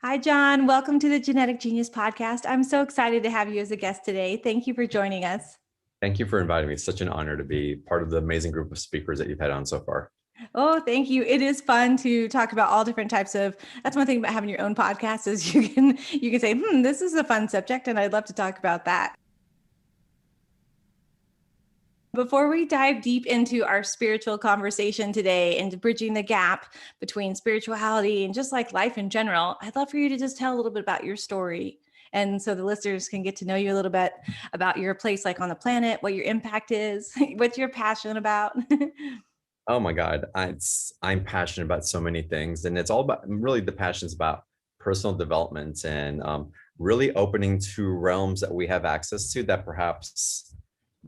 Hi, John. Welcome to the Genetic Genius Podcast. I'm so excited to have you as a guest today. Thank you for joining us. Thank you for inviting me. It's such an honor to be part of the amazing group of speakers that you've had on so far. Oh, thank you. It is fun to talk about all different types of, that's one thing about having your own podcast is you can say, this is a fun subject and I'd love to talk about that. Before we dive deep into our spiritual conversation today and bridging the gap between spirituality and just like life in general, I'd love for you to just tell a little bit about your story. And so the listeners can get to know you a little bit about your place like on the planet, what your impact is, what you're passionate about. Oh my God, I'm passionate about so many things, and it's all about really the passions about personal development and really opening to realms that we have access to that perhaps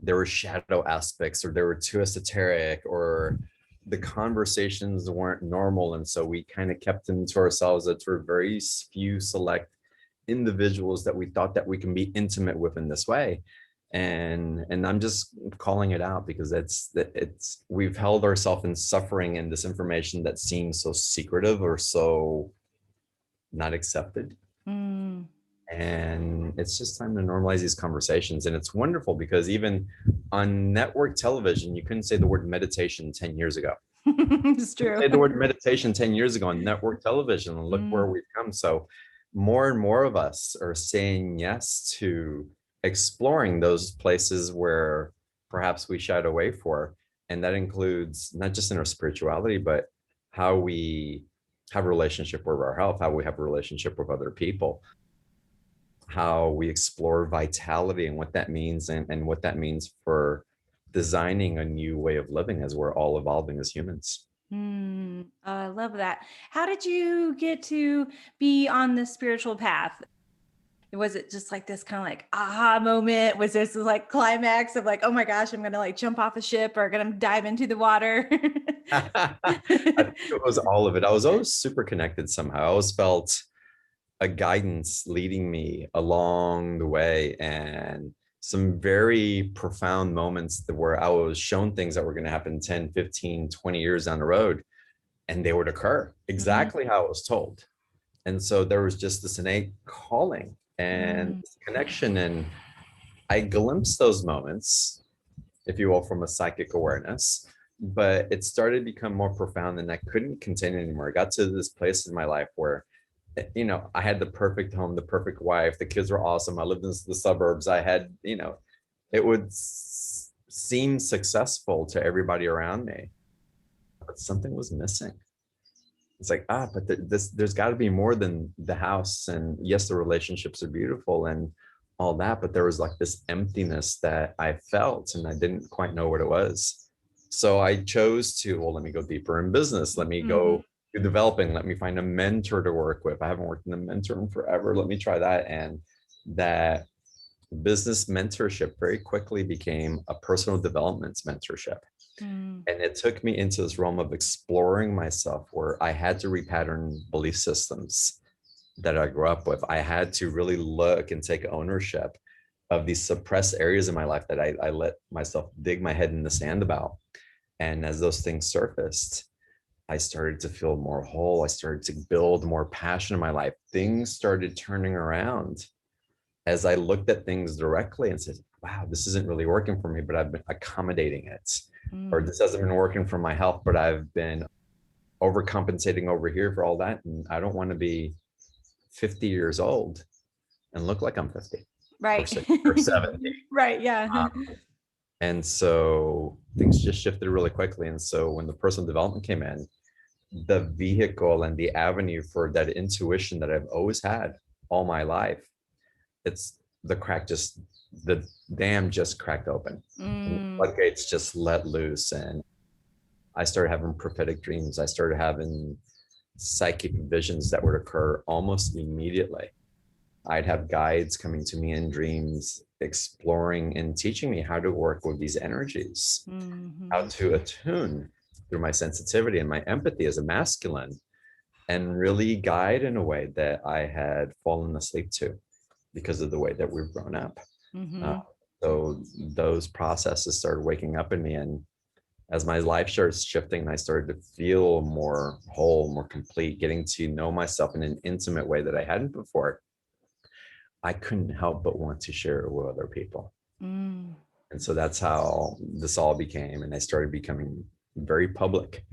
there were shadow aspects or they were too esoteric or the conversations weren't normal, and so we kind of kept them to ourselves. That were very few select individuals that we thought that we can be intimate with in this way. And I'm just calling it out because it's we've held ourselves in suffering and this information that seems so secretive or so not accepted. And it's just time to normalize these conversations. And it's wonderful because even on network television, you couldn't say the word meditation 10 years ago. It's true. Say the word meditation 10 years ago on network television, and look where we've come. So more and more of us are saying yes to exploring those places where perhaps we shied away for. And that includes not just in our spirituality, but how we have a relationship with our health, how we have a relationship with other people, how we explore vitality and what that means, and what that means for designing a new way of living as we're all evolving as humans. I love that. How did you get to be on the spiritual path? Was it just like this kind of like aha moment? Was this like climax of like, oh my gosh, I'm going to like jump off a ship or going to dive into the water? I think it was all of it. I was always super connected somehow. I always felt a guidance leading me along the way, and some very profound moments where I was shown things that were going to happen 10, 15, 20 years down the road, and they would occur exactly how I was told. And so there was just this innate calling and connection. And I glimpsed those moments, if you will, from a psychic awareness, but it started to become more profound and I couldn't continue anymore. I got to this place in my life where, I had the perfect home, the perfect wife, the kids were awesome. I lived in the suburbs. I had, it would seem successful to everybody around me, but something was missing. It's like, but there's got to be more than the house. And yes, the relationships are beautiful and all that, but there was like this emptiness that I felt and I didn't quite know what it was. So I chose to, well, let me go deeper in business. Let me go do developing. Let me find a mentor to work with. I haven't worked in a mentor in forever. Let me try that. And that business mentorship very quickly became a personal development mentorship. And it took me into this realm of exploring myself where I had to repattern belief systems that I grew up with. I had to really look and take ownership of these suppressed areas in my life that I let myself dig my head in the sand about. And as those things surfaced, I started to feel more whole. I started to build more passion in my life. Things started turning around as I looked at things directly and said, wow, this isn't really working for me, but I've been accommodating it. Or this hasn't been working for my health, but I've been overcompensating over here for all that. And I don't want to be 50 years old and look like I'm 50 Right. or 70. Right. Yeah. And so things just shifted really quickly. And so when the personal development came in, the vehicle and the avenue for that intuition that I've always had all my life, the dam just cracked open and the floodgates just let loose. And I started having prophetic dreams. I started having psychic visions that would occur almost immediately. I'd have guides coming to me in dreams, exploring and teaching me how to work with these energies, how to attune through my sensitivity and my empathy as a masculine, and really guide in a way that I had fallen asleep to because of the way that we've grown up. So those processes started waking up in me, and as my life started shifting and I started to feel more whole, more complete, getting to know myself in an intimate way that I hadn't before, I couldn't help but want to share it with other people. Mm. And so that's how this all became. And I started becoming very public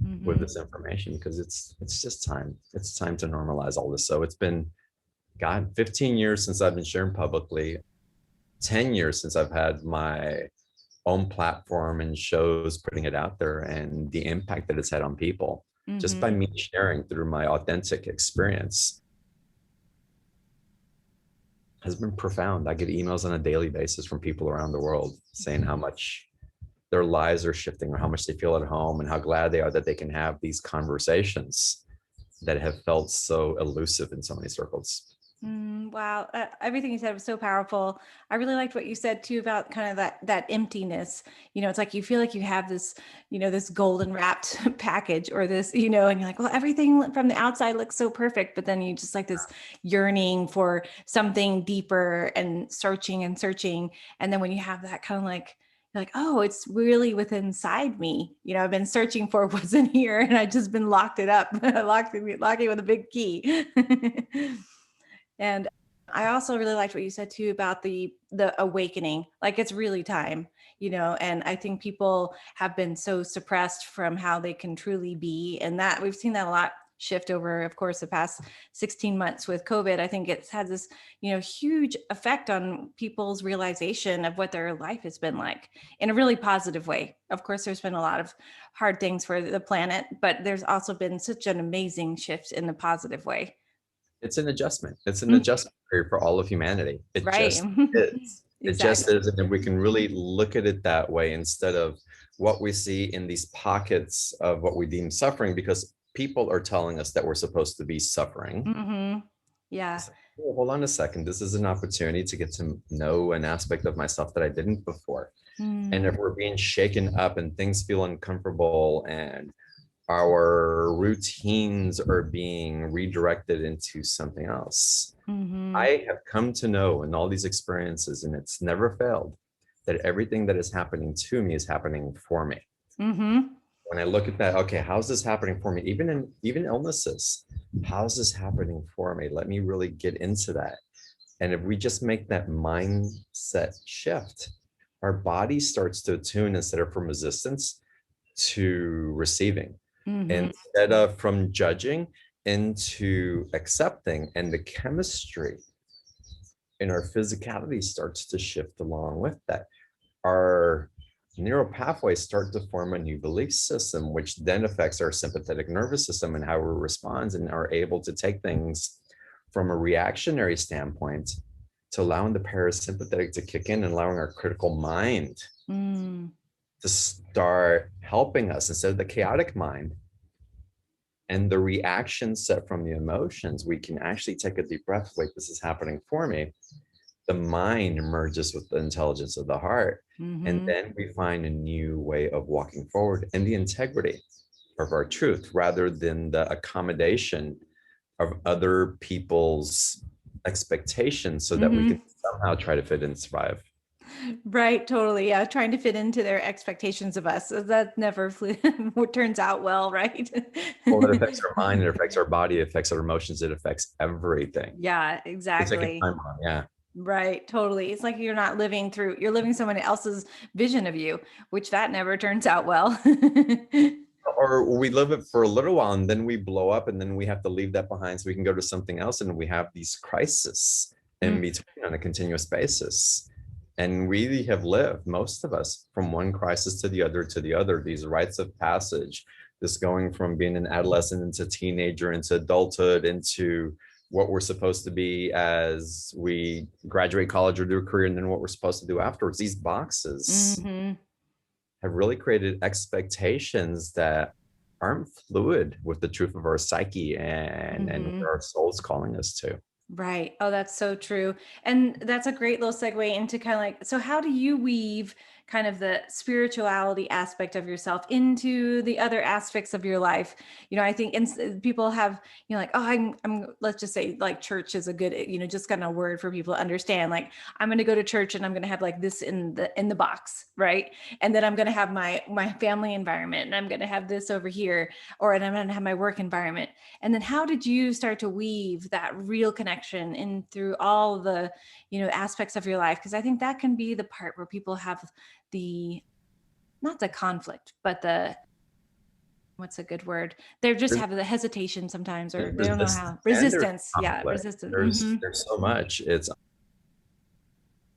with Mm-hmm. this information because it's just time. It's time to normalize all this. So it's been, God, 15 years since I've been sharing publicly, 10 years since I've had my own platform and shows putting it out there, and the impact that it's had on people just by Mm-hmm. me sharing through my authentic experience has been profound. I get emails on a daily basis from people around the world saying how much their lives are shifting or how much they feel at home and how glad they are that they can have these conversations that have felt so elusive in so many circles. Wow. Everything you said was so powerful. I really liked what you said too about kind of that emptiness. It's like you feel like you have this, this golden wrapped package or this, and you're like, well, everything from the outside looks so perfect, but then you just like this yearning for something deeper and searching and searching. And then when you have that kind of like, you're like, oh, it's really within inside me. I've been searching for what's in here and I just been locked it up, locking it with a big key. And I also really liked what you said too about the awakening. Like it's really time, and I think people have been so suppressed from how they can truly be. And that we've seen that a lot shift over, of course, the past 16 months with COVID. I think it's had this, huge effect on people's realization of what their life has been like in a really positive way. Of course, there's been a lot of hard things for the planet, but there's also been such an amazing shift in the positive way. It's an adjustment. It's an Mhm. adjustment period for all of humanity. It Right. just is. It just Exactly. is. And if we can really look at it that way instead of what we see in these pockets of what we deem suffering, because people are telling us that we're supposed to be suffering. Hmm. Yeah. It's like, "Oh, hold on a second. This is an opportunity to get to know an aspect of myself that I didn't before." And Mm-hmm. if we're being shaken up and things feel uncomfortable and our routines are being redirected into something else, Mm-hmm. I have come to know in all these experiences, and it's never failed, that everything that is happening to me is happening for me. Mm-hmm. When I look at that, okay, how's this happening for me? Even illnesses, how's this happening for me? Let me really get into that. And if we just make that mindset shift, our body starts to attune instead of from resistance to receiving, Mm-hmm. instead of from judging into accepting, and the chemistry in our physicality starts to shift along with that. Our neural pathways start to form a new belief system, which then affects our sympathetic nervous system and how it responds, and are able to take things from a reactionary standpoint to allowing the parasympathetic to kick in and allowing our critical mind Mm. to start helping us instead of the chaotic mind and the reaction set from the emotions. We can actually take a deep breath. Wait, this is happening for me. The mind merges with the intelligence of the heart. And Mm-hmm. then we find a new way of walking forward and the integrity of our truth rather than the accommodation of other people's expectations so that we can Mm-hmm. somehow try to fit and survive. Right. Totally. Yeah. Trying to fit into their expectations of us. That never what turns out well, right? Well, it affects our mind, it affects our body, it affects our emotions, it affects everything. Yeah, It's like a exactly. time bomb. Yeah. Right. Totally. It's like you're living someone else's vision of you, which that never turns out well. Or we live it for a little while and then we blow up and then we have to leave that behind so we can go to something else, and we have these crises in Mm. between on a continuous basis. And we have lived, most of us, from one crisis to the other, these rites of passage, this going from being an adolescent into teenager, into adulthood, into what we're supposed to be as we graduate college or do a career, and then what we're supposed to do afterwards. These boxes Mm-hmm. have really created expectations that aren't fluid with the truth of our psyche and Mm-hmm. where our soul's calling us to. Right. Oh, that's so true. And that's a great little segue into kind of like, so how do you weave kind of the spirituality aspect of yourself into the other aspects of your life. I think people have, like, oh, let's just say like church is a good, just kind of word for people to understand. Like, I'm going to go to church and I'm going to have like this in the box, right? And then I'm going to have my family environment, and I'm going to have this over here, and I'm going to have my work environment. And then how did you start to weave that real connection in through all the, aspects of your life? Because I think that can be the part where people have the, not the conflict, but what's a good word? They just There's, have the hesitation sometimes, or they don't know resistance how. and there's Resistance. Yeah. conflict. Resistance. There's so much.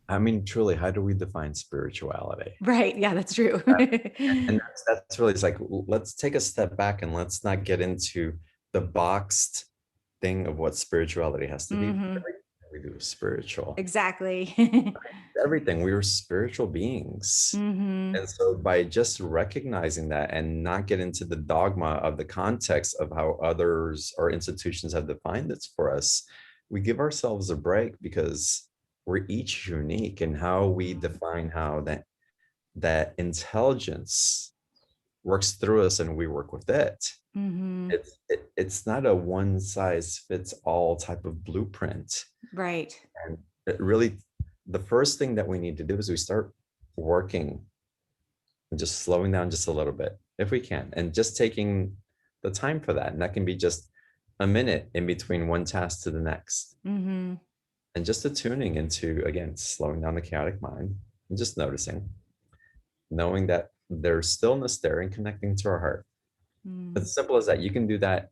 I mean, truly, how do we define spirituality? Right. Yeah, that's true. And that's really, it's like, let's take a step back and let's not get into the boxed thing of what spirituality has to be. Hmm. Everything we do is spiritual. Exactly. Everything. We are spiritual beings. Hmm. And so by just recognizing that and not get into the dogma of the context of how others or institutions have defined this for us, we give ourselves a break because we're each unique in how we define how that intelligence works through us and we work with it. Hmm. It's not a one size fits all type of blueprint. Right. And it really, the first thing that we need to do is we start working and just slowing down just a little bit if we can, and just taking the time for that. And that can be just a minute in between one task to the next. Hmm. And just attuning into, again, slowing down the chaotic mind and just noticing, knowing that there's stillness there and connecting to our heart. As simple as that. You can do that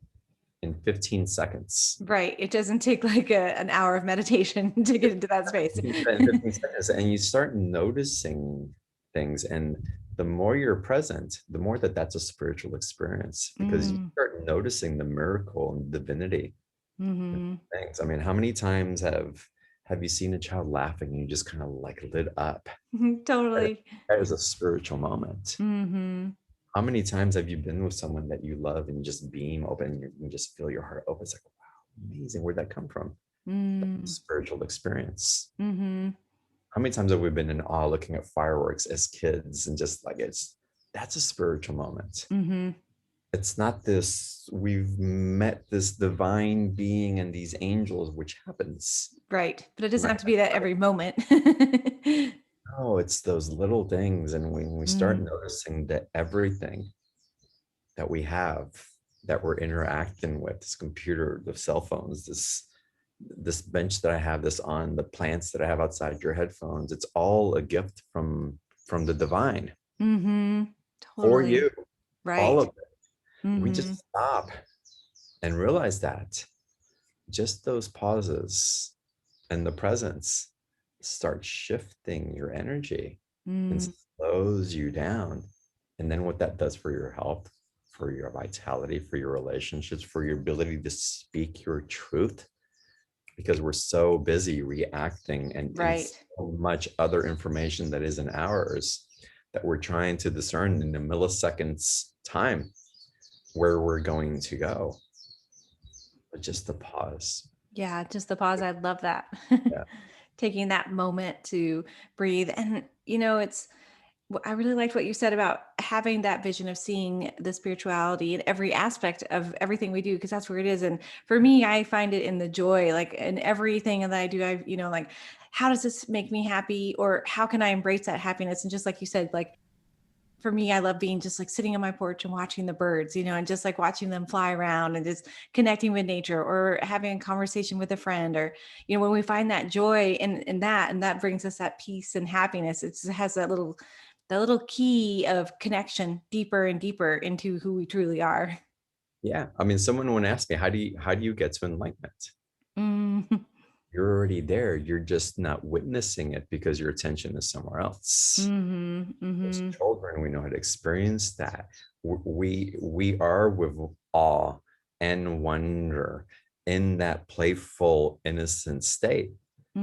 in 15 seconds. Right. It doesn't take like an hour of meditation to get into that space. You can do that in 15 seconds and you start noticing things. And the more you're present, the more that's a spiritual experience, because you start noticing the miracle and divinity in Mm-hmm. things. I mean, how many times have you seen a child laughing and you just kind of like lit up? Totally. That is a spiritual moment. Mm-hmm. How many times have you been with someone that you love and you just beam open and you just feel your heart open? It's like, wow, amazing. Where'd that come from? Mm-hmm. Spiritual experience. Mm-hmm. How many times have we been in awe looking at fireworks as kids and just like, that's a spiritual moment. Mm-hmm. It's not this, we've met this divine being and these angels, which happens. Right. But it doesn't Right. have to be that every moment. No, it's those little things. And when we start Mm. noticing that everything that we have, that we're interacting with, this computer, the cell phones, this bench that I have this on, the plants that I have outside, your headphones, it's all a gift from the divine Mm-hmm. for Totally. you. All Right. of it. We Mm-hmm. just stop and realize that just those pauses and the presence start shifting your energy and Mm. slows you down. And then what that does for your health, for your vitality, for your relationships, for your ability to speak your truth, because we're so busy reacting and Right. so much other information that isn't ours, that we're trying to discern in a milliseconds time where we're going to go. But just the pause. Yeah, just the pause. I love that. Yeah. Taking that moment to breathe. And, I really liked what you said about having that vision of seeing the spirituality in every aspect of everything we do, because that's where it is. And for me, I find it in the joy, like in everything that I do. Like, how does this make me happy? Or how can I embrace that happiness? And just like you said, like, for me, I love being just like sitting on my porch and watching the birds, and just like watching them fly around and just connecting with nature, or having a conversation with a friend, or, when we find that joy in that, and that brings us that peace and happiness, it just has that little key of connection deeper and deeper into who we truly are. Yeah. I mean, someone would ask me, how do you get to enlightenment? Mm-hmm. You're already there. You're just not witnessing it because your attention is somewhere else. Mm-hmm. As Mm-hmm. children, we know how to experience that. We are with awe and wonder in that playful, innocent state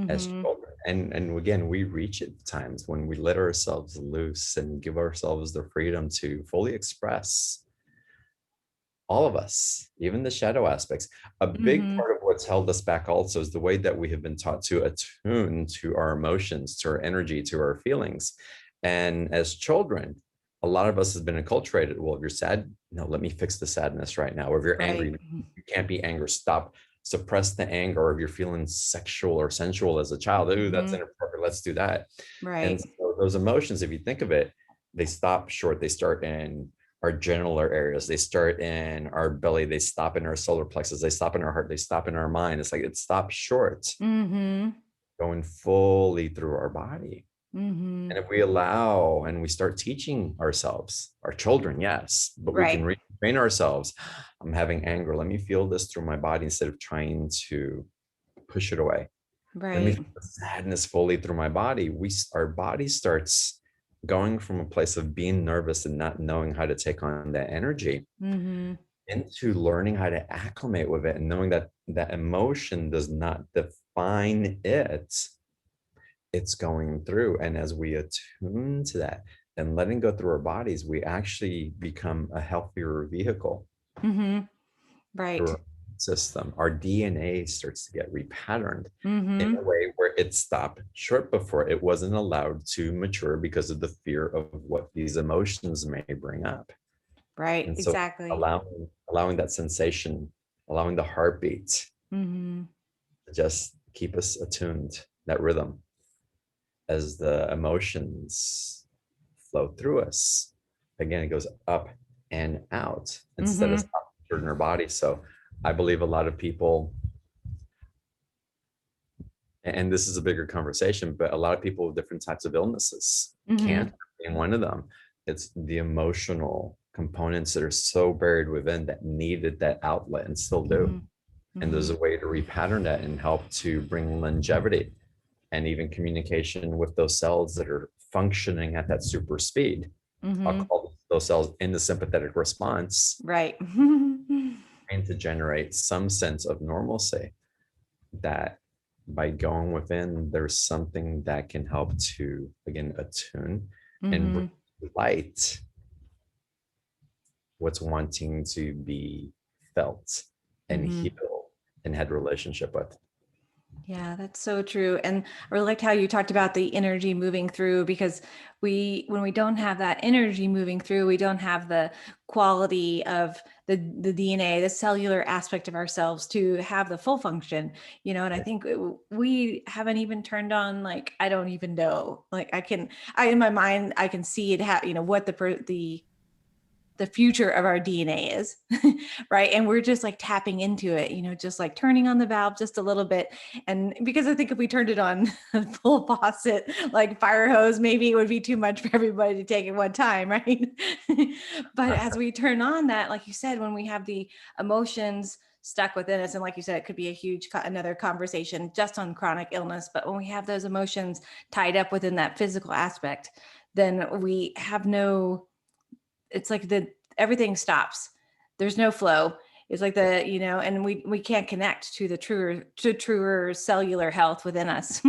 as Mm-hmm. children. And again, we reach at times when we let ourselves loose and give ourselves the freedom to fully express all of us, even the shadow aspects. A big Mm-hmm. part of what's held us back also is the way that we have been taught to attune to our emotions, to our energy, to our feelings. And as children, a lot of us has been enculturated. Well, if you're sad, no, let me fix the sadness right now. Or if you're angry, Right. you can't be angry. Stop, suppress the anger. Or if you're feeling sexual or sensual as a child, ooh, that's Mhm. inappropriate. Let's do that. And Right. so those emotions, if you think of it, they stop short. They start in our genital areas. They start in our belly. They stop in our solar plexus. They stop in our heart. They stop in our mind. It's like it stops short, Mhm. going fully through our body. And Mhm. if we allow and we start teaching ourselves, our children, yes, but we can Right. retrain ourselves. I'm having anger. Let me feel this through my body instead of trying to push it away. Let me Right. feel the sadness fully through my body. Our body starts going from a place of being nervous and not knowing how to take on that energy Mhm. into learning how to acclimate with it and knowing that that emotion does not define it, it's going through. And as we attune to that and letting go through our bodies, we actually become a healthier vehicle Mhm. through Right. our system. Our DNA starts to get repatterned in a Mhm. way where it stopped short before. It wasn't allowed to mature because of the fear of what these emotions may bring up. Right. And so Exactly. allowing that sensation, allowing the heartbeat Mhm. to just keep us attuned, that rhythm as the emotions flow through us. Again, it goes up and out instead of Mhm. stopping in our body. So I believe a lot of people, and this is a bigger conversation, but a lot of people with different types of illnesses, cancer Mhm. being one of them, it's the emotional components that are so buried within that needed that outlet and still do. Mhm. And there's a Mhm. way to repattern that and help to bring longevity and even communication with those cells that are functioning at that super speed. I'll Mhm. call those cells in the sympathetic response Right. and to generate some sense of normalcy that by going within, there's something that can help to, again, attune and bring Mhm. light what's wanting to be felt and Mhm. healed and had relationship with. Yeah, that's so true. And I really liked how you talked about the energy moving through because when we don't have that energy moving through, we don't have the quality of the DNA, the cellular aspect of ourselves to have the full function, and I think we haven't even turned on, like, I don't even know, like in my mind, I can see it, what the future of our DNA is, right? And we're just like tapping into it, just like turning on the valve just a little bit. And because I think if we turned it on full faucet, like fire hose, maybe it would be too much for everybody to take at one time, right? But as we turn on that, like you said, when we have the emotions stuck within us, and like you said, it could be a huge another conversation just on chronic illness, but when we have those emotions tied up within that physical aspect, then we have no, it's like everything stops. There's no flow. It's like and we can't connect to the truer cellular health within us.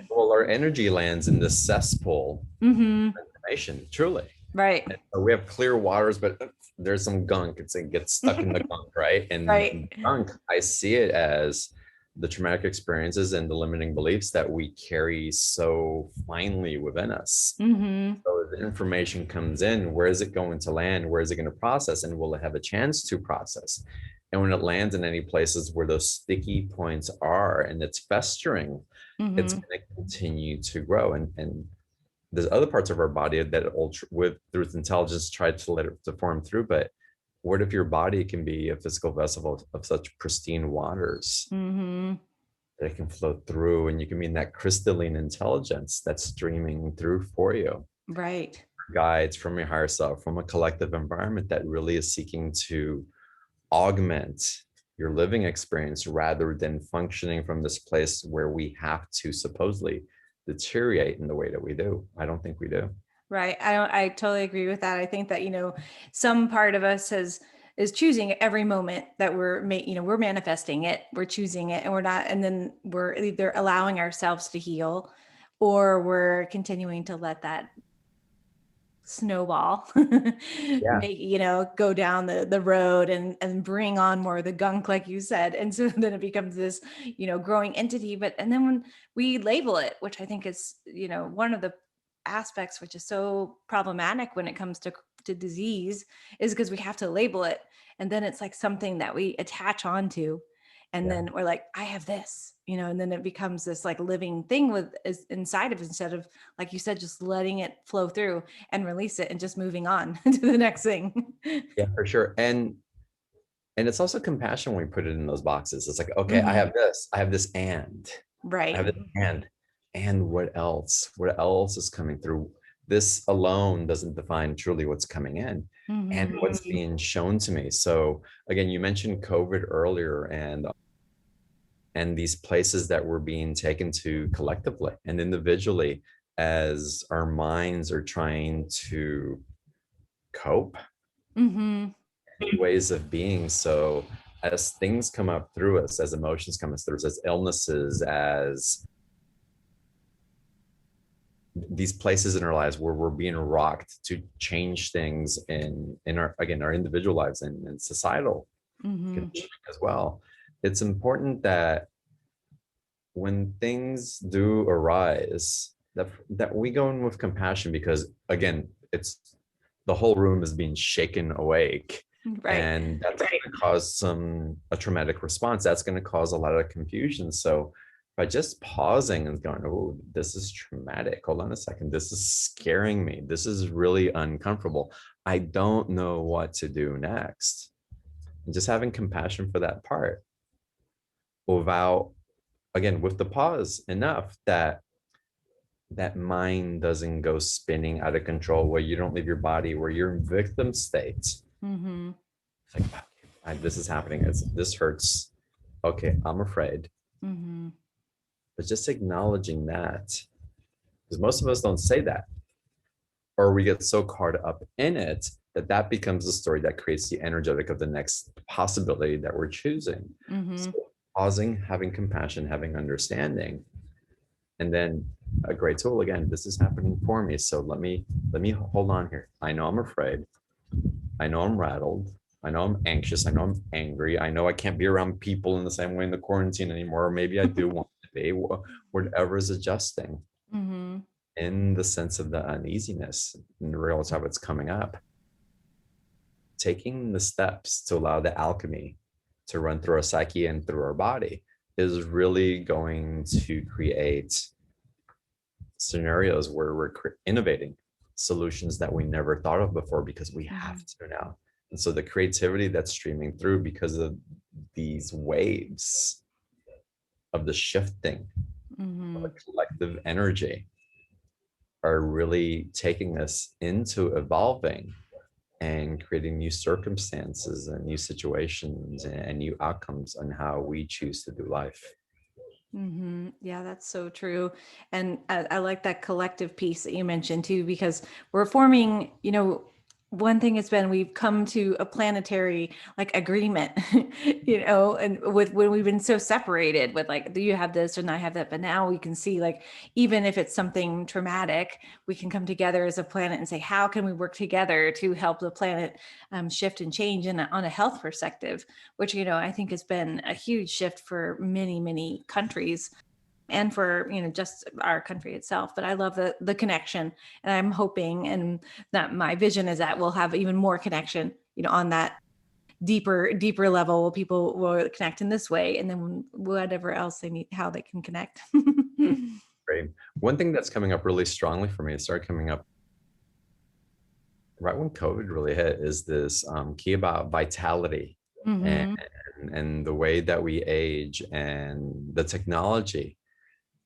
Well, our energy lands in this cesspool Hmm. of information, truly. Right. And so we have clear waters, but there's some gunk. It gets stuck in the gunk, right? And Right. gunk, I see it as the traumatic experiences and the limiting beliefs that we carry so finely within us. Hmm. So the information comes in, where is it going to land? Where is it going to process? And will it have a chance to process? And when it lands in any places where those sticky points are and it's festering, it's Hmm. going to continue to grow. And there's other parts of our body that with through its intelligence tried to let it to form through. But what if your body can be a physical vessel of such pristine waters Hmm. that it can flow through, and you can be in that crystalline intelligence that's streaming through for you, Right. guides from your higher self, from a collective environment that really is seeking to augment your living experience rather than functioning from this place where we have to supposedly deteriorate in the way that we do. I don't think we do. Right. I totally agree with that. I think that, some part of us is choosing every moment that we're manifesting it, we're choosing it, and we're not, and then we're either allowing ourselves to heal, or we're continuing to let that snowball Yeah. make, go down the road and bring on more of the gunk, like you said. And so then it becomes this, growing entity. And then when we label it, which I think is, one of the aspects, which is so problematic when it comes to disease, is because we have to label it. And then it's like something that we attach onto. And Yeah. then we're like, I have this, and then it becomes this like living thing with is inside of, instead of, like you said, just letting it flow through and release it and just moving on to the next thing. Yeah, for sure. And it's also compassion when we put it in those boxes. It's like, okay, Hmm. I have this, I have Right. this, and what else? What else is coming through? This alone doesn't define truly what's coming in and Hmm. what's being shown to me. So again, you mentioned COVID earlier, and these places that we're being taken to collectively and individually as our minds are trying to cope, Hmm. ways of being. So as things come up through us, as emotions come us through us, as illnesses, as these places in our lives where we're being rocked to change things in our, again, our individual lives and societal Hmm. conditioning as well. It's important that when things do arise, that we go in with compassion, because again, it's the whole room is being shaken awake, Right. and that's going to cause a traumatic response. That's going to cause a lot of confusion. So by just pausing and going, oh, this is traumatic, hold on a second, this is scaring me, this is really uncomfortable, I don't know what to do next, and just having compassion for that part, without, again, with the pause enough that that mind doesn't go spinning out of control, where you don't leave your body, where you're in victim state. Hmm. It's like, okay, this is happening, this hurts, okay, I'm afraid. Hmm. But just acknowledging that, because most of us don't say that, or we get so caught up in it that that becomes the story that creates the energetic of the next possibility that we're choosing. So Hmm. pausing, having compassion, having understanding, and then a great tool, again, this is happening for me, so let me hold on here. I know I'm afraid, I know I'm rattled, I know I'm anxious, I know I'm angry, I know I can't be around people in the same way in the quarantine anymore, or maybe I do want to be, whatever is adjusting, Hmm. in the sense of the uneasiness and realize how it's coming up, taking the steps to allow the alchemy to run through our psyche and through our body is really going to create scenarios where we're innovating solutions that we never thought of before, because we have Hmm. to now. And so the creativity that's streaming through because of these waves of the shifting of a Hmm. collective energy are really taking us into evolving and creating new circumstances and new situations and new outcomes on how we choose to do life. Hmm. Yeah, that's so true. And I like that collective piece that you mentioned too, because we're forming, one thing has been we've come to a planetary like agreement, and with when we've been so separated with like, do you have this and I have that? But now we can see like, even if it's something traumatic, we can come together as a planet and say, how can we work together to help the planet shift and change on a health perspective? Which, I think has been a huge shift for many, many countries and for, just our country itself. But I love the connection, and I'm hoping, and that my vision is that we'll have even more connection, on that deeper level. People will connect in this way, and then whatever else they need, how they can connect. Great. One thing that's coming up really strongly for me, it started coming up right when COVID really hit, is this key about vitality and, Hmm. and the way that we age and the technology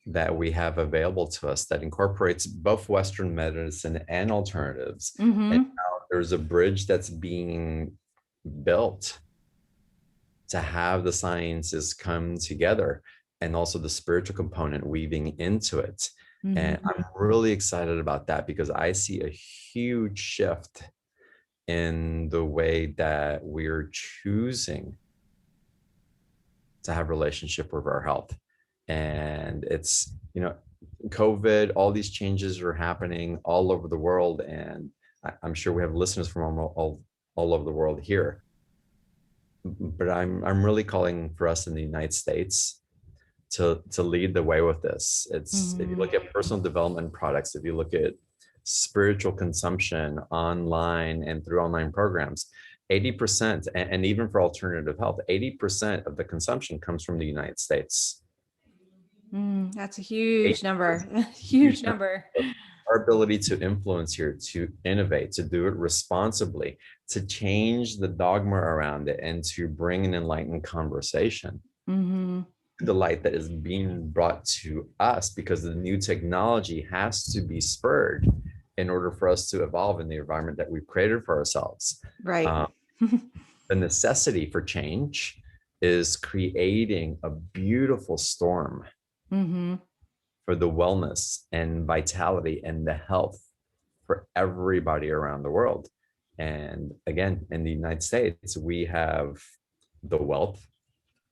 that we have available to us that incorporates both Western medicine and alternatives. And Hmm. now there's a bridge that's being built to have the sciences come together, and also the spiritual component weaving into it. And Hmm. I'm really excited about that, because I see a huge shift in the way that we're choosing to have relationship with our health. And it's, COVID, all these changes are happening all over the world. And I'm sure we have listeners from all over the world here. But I'm really calling for us in the United States to lead the way with this. It's, if you Hmm. look at personal development products, if you look at spiritual consumption online and through online programs, 80%, and even for alternative health, 80% of the consumption comes from the United States. That's a huge 80%, number. Huge huge number. number. Our ability to influence here, to innovate, to do it responsibly, to change the dogma around it, and to bring an enlightened conversation. The light that is being brought to us, because the new technology has to be spurred in order for us to evolve in the environment that we've created for ourselves. Right. The necessity for change is creating a beautiful storm for the wellness and vitality and the health for everybody around the world. And again, in the United States, we have the wealth,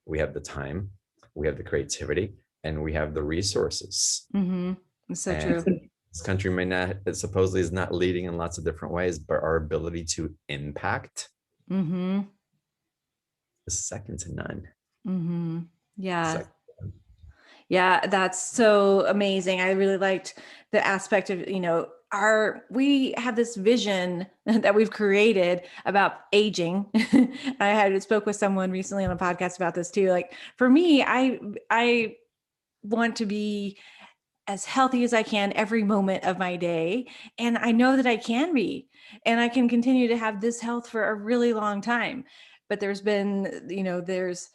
we have the time, we have the creativity, and we have the resources. It's so And true. this country may not, it supposedly is not leading in lots of different ways, but our ability to impact is second to none. Yeah. Second to none. Yeah, that's so amazing. I really liked the aspect of, we have this vision that we've created about aging. I had spoke with someone recently on a podcast about this too. Like for me, I want to be as healthy as I can every moment of my day. And I know that I can be, and I can continue to have this health for a really long time. But there's been, there's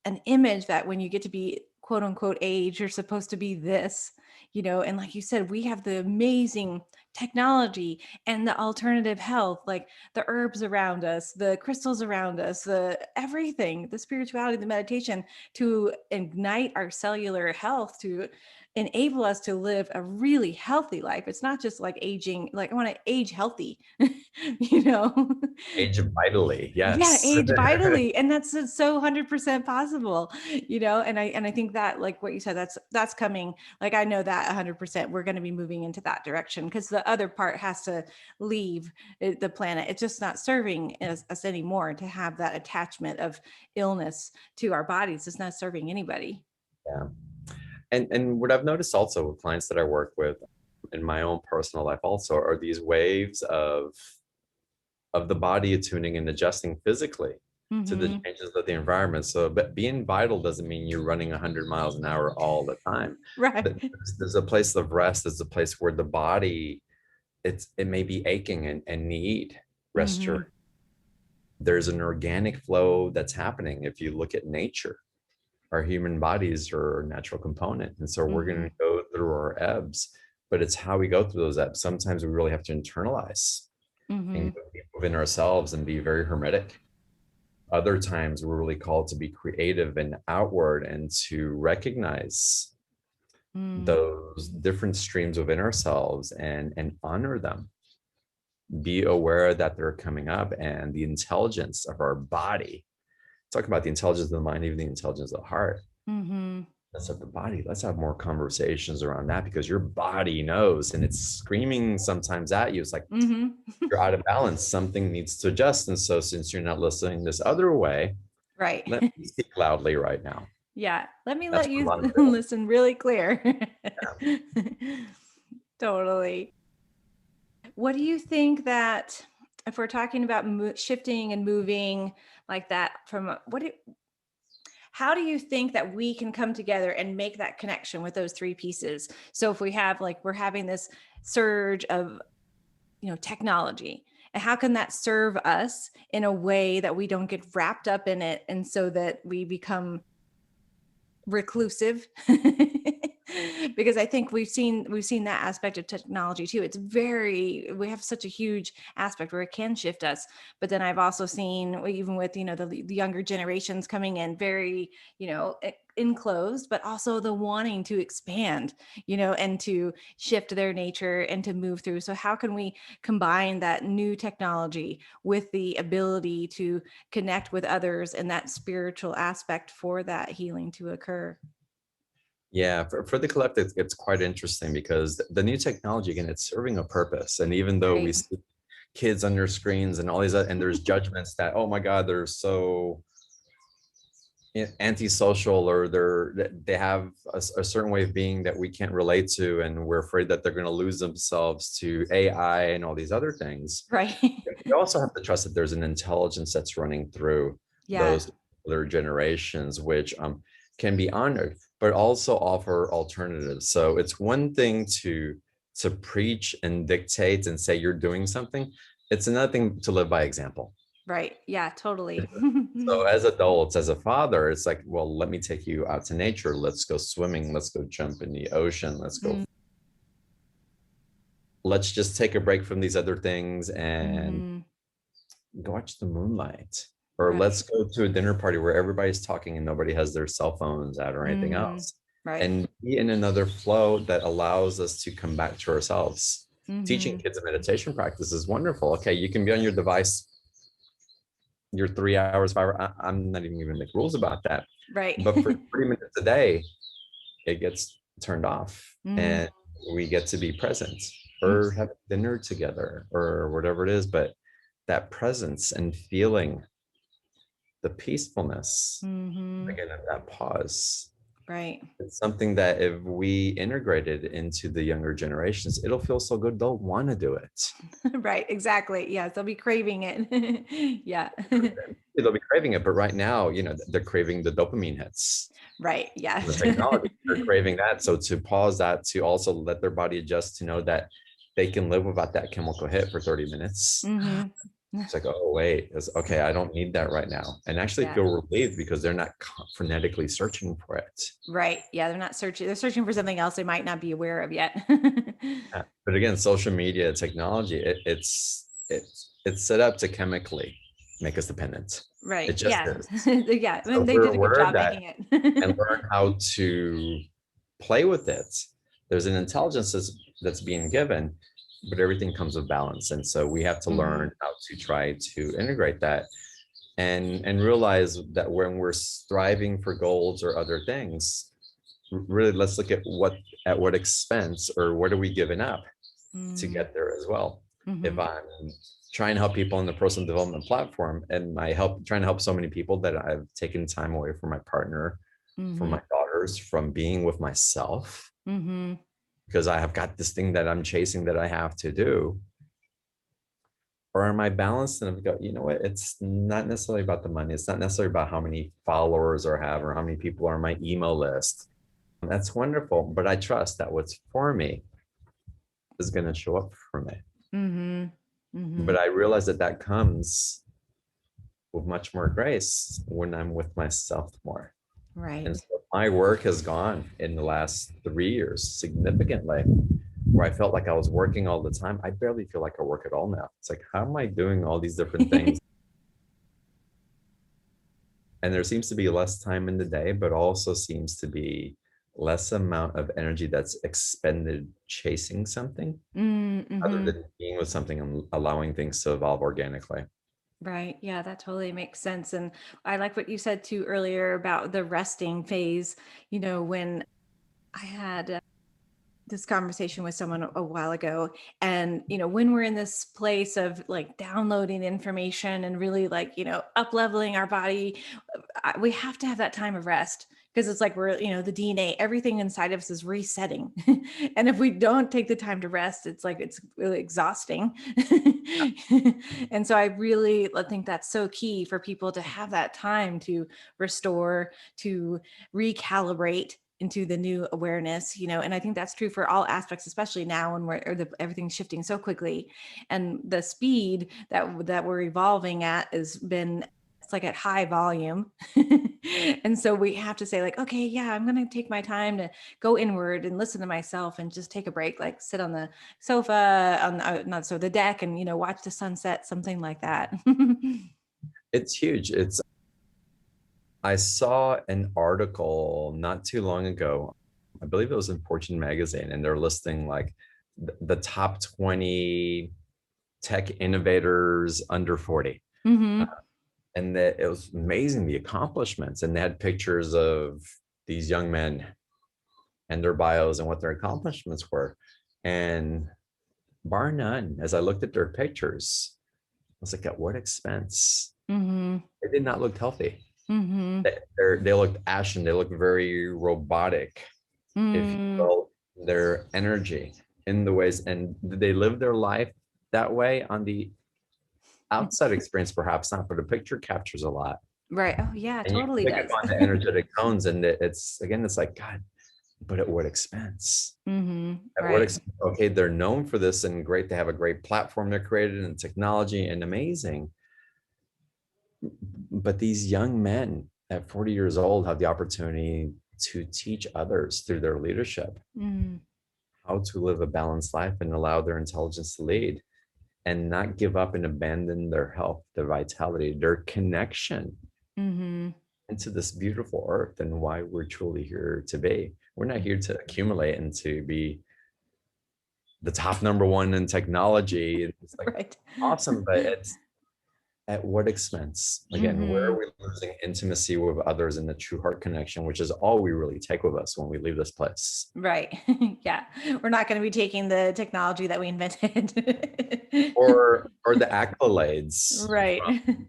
an image that when you get to be quote unquote age, you're supposed to be this, and like you said, we have the amazing technology and the alternative health, like the herbs around us, the crystals around us, the everything, the spirituality, the meditation to ignite our cellular health, to enable us to live a really healthy life. It's not just like aging, like I want to age healthy, you know? Age vitally, Yeah, yes. age vitally. And that's so 100% possible, and I think that, like what you said, that's coming. Like, I know that 100% we're going to be moving into that direction, because the other part has to leave the planet. It's just not serving us anymore to have that attachment of illness to our bodies. It's not serving anybody. Yeah. And what I've noticed also with clients that I work with in my own personal life also are these waves of the body attuning and adjusting physically to the changes of the environment. So, but being vital doesn't mean you're running 100 miles an hour all the time. Right. But there's a place of rest. There's a place where the body, it may be aching and need rest. There's an organic flow that's happening. If you look at nature, our human bodies are a natural component. And so we're going to go through our ebbs, but it's how we go through those ebbs. Sometimes we really have to internalize and within ourselves and be very hermetic. Other times we're really called to be creative and outward and to recognize those different streams within ourselves and honor them. Be aware that they're coming up, and the intelligence of our body. Talk about the intelligence of the mind, even the intelligence of the heart. That's of the body. Let's have more conversations around that, because your body knows, and it's screaming sometimes at you. It's like, you're out of balance. Something needs to adjust. And so, since you're not listening this other way, Right. let me speak loudly right now. Yeah. Let me That's let you what listen really clear. Totally. What do you think that, if we're talking about shifting and moving like that, how do you think that we can come together and make that connection with those three pieces? So if we have, like, we're having this surge of, technology, and how can that serve us in a way that we don't get wrapped up in it, and so that we become reclusive? Because I think we've seen that aspect of technology too. We have such a huge aspect where it can shift us, but then I've also seen, even with the younger generations coming in very enclosed, but also the wanting to expand, and to shift their nature and to move through. So how can we combine that new technology with the ability to connect with others and that spiritual aspect for that healing to occur? Yeah, for the collective, it's quite interesting, because the new technology, again, it's serving a purpose. And even though we Right. see kids on their screens and all these, and there's judgments that, oh my God, they're so antisocial, or they have a certain way of being that we can't relate to, and we're afraid that they're going to lose themselves to AI and all these other things. Right. You also have to trust that there's an intelligence that's running through Yeah. those other generations, which can be honored, but also offer alternatives. So it's one thing to preach and dictate and say you're doing something. It's another thing to live by example. Right. Yeah, totally. So as adults, as a father, it's like, well, let me take you out to nature. Let's go swimming. Let's go jump in the ocean. Let's just take a break from these other things and Mm-hmm. go watch the moonlight. Or let's Right. go to a dinner party where everybody's talking and nobody has their cell phones out or anything Mm-hmm. else. Right. And be in another flow that allows us to come back to ourselves. Teaching Mm-hmm. kids a meditation practice is wonderful. Okay, you can be on your device your 3 hours, 5 hours. I'm not even going to make rules about that. Right. But for 30 minutes a day, it gets turned off Mm-hmm. and we get to be present or have dinner together or whatever it is. But that presence and feeling the peacefulness, Mm-hmm. again, at that pause, Right. it's something that if we integrated into the younger generations, it'll feel so good. They'll want to do it. Right. Exactly. Yes, they'll be craving it. Yeah. They'll be craving it. But right now, they're craving the dopamine hits. Right. Yeah. The technology. They're craving that. So to pause that, to also let their body adjust to know that they can live without that chemical hit for 30 minutes. Mm-hmm. It's like, oh, wait, it's okay. I don't need that right now. And actually Yeah. feel relieved because they're not frenetically searching for it. Right. Yeah. They're not searching. They're searching for something else they might not be aware of yet. But again, social media technology, it's set up to chemically make us dependent. Right. It just Yeah. is. Yeah. So And if they we're did a good aware of job that making and it. learn how to play with it, there's an intelligence that's being given, but everything comes with balance. And so we have to Hmm. learn how to try to integrate that and realize that when we're striving for goals or other things, really let's look at what expense or what are we giving up to get there as well. If Mm-hmm. I'm trying to help people in the personal development platform and trying to help so many people that I've taken time away from my partner, from Mm-hmm. my daughters, from being with myself, Mm-hmm. because I have got this thing that I'm chasing that I have to do. Or am I balanced and I've got, you know what, it's not necessarily about the money. It's not necessarily about how many followers I have or how many people are on my email list. That's wonderful, but I trust that what's for me is going to show up for me. Mm-hmm. Mm-hmm. But I realize that comes with much more grace when I'm with myself more. And Right. so my work has gone in the last 3 years significantly, where I felt like I was working all the time. I barely feel like I work at all now. It's like, how am I doing all these different things? And there seems to be less time in the day, but also seems to be less amount of energy that's expended chasing something other Mm-hmm. than being with something and allowing things to evolve organically. Right. Yeah, that totally makes sense. And I like what you said too earlier about the resting phase. When I had this conversation with someone a while ago, and when we're in this place of like downloading information and really like up leveling our body, we have to have that time of rest, because it's like we're the DNA, everything inside of us is resetting. And if we don't take the time to rest, it's like it's really exhausting. And so I really think that's so key for people to have that time to restore, to recalibrate into the new awareness. And I think that's true for all aspects, especially now when everything's shifting so quickly, and the speed that we're evolving at has been, it's like at high volume. And so we have to say like, okay, yeah, I'm going to take my time to go inward and listen to myself and just take a break, like sit on the sofa, on not so the deck, and watch the sunset, something like that. It's huge. I saw an article not too long ago. I believe it was in Fortune magazine, and they're listing like the top 20 tech innovators under 40. Uh, Hmm. and that it was amazing, the accomplishments. And they had pictures of these young men and their bios and what their accomplishments were. And bar none, as I looked at their pictures, I was like, at what expense? Hmm. It did not look healthy. Mm-hmm. They look ashen, they look very robotic, if you Mm. will, their energy in the ways, and they live their life that way on the outside experience, perhaps not, but a picture captures a lot. Right. Oh yeah, And you totally pick up does. on the energetic tones, and it's again, it's like, God, but at what expense? Mm-hmm. At what Right. expense? Okay, they're known for this and great. They have a great platform they're created and technology and amazing. But these young men at 40 years old have the opportunity to teach others through their leadership Mm. how to live a balanced life and allow their intelligence to lead and not give up and abandon their health, their vitality, their connection Mm-hmm. into this beautiful earth and why we're truly here to be. We're not here to accumulate and to be the top number one in technology. It's like Right. awesome, but it's at what expense? Again, where Mm-hmm. are we losing intimacy with others and the true heart connection, which is all we really take with us when we leave this place? Right. Yeah. We're not going to be taking the technology that we invented. Or the accolades Right.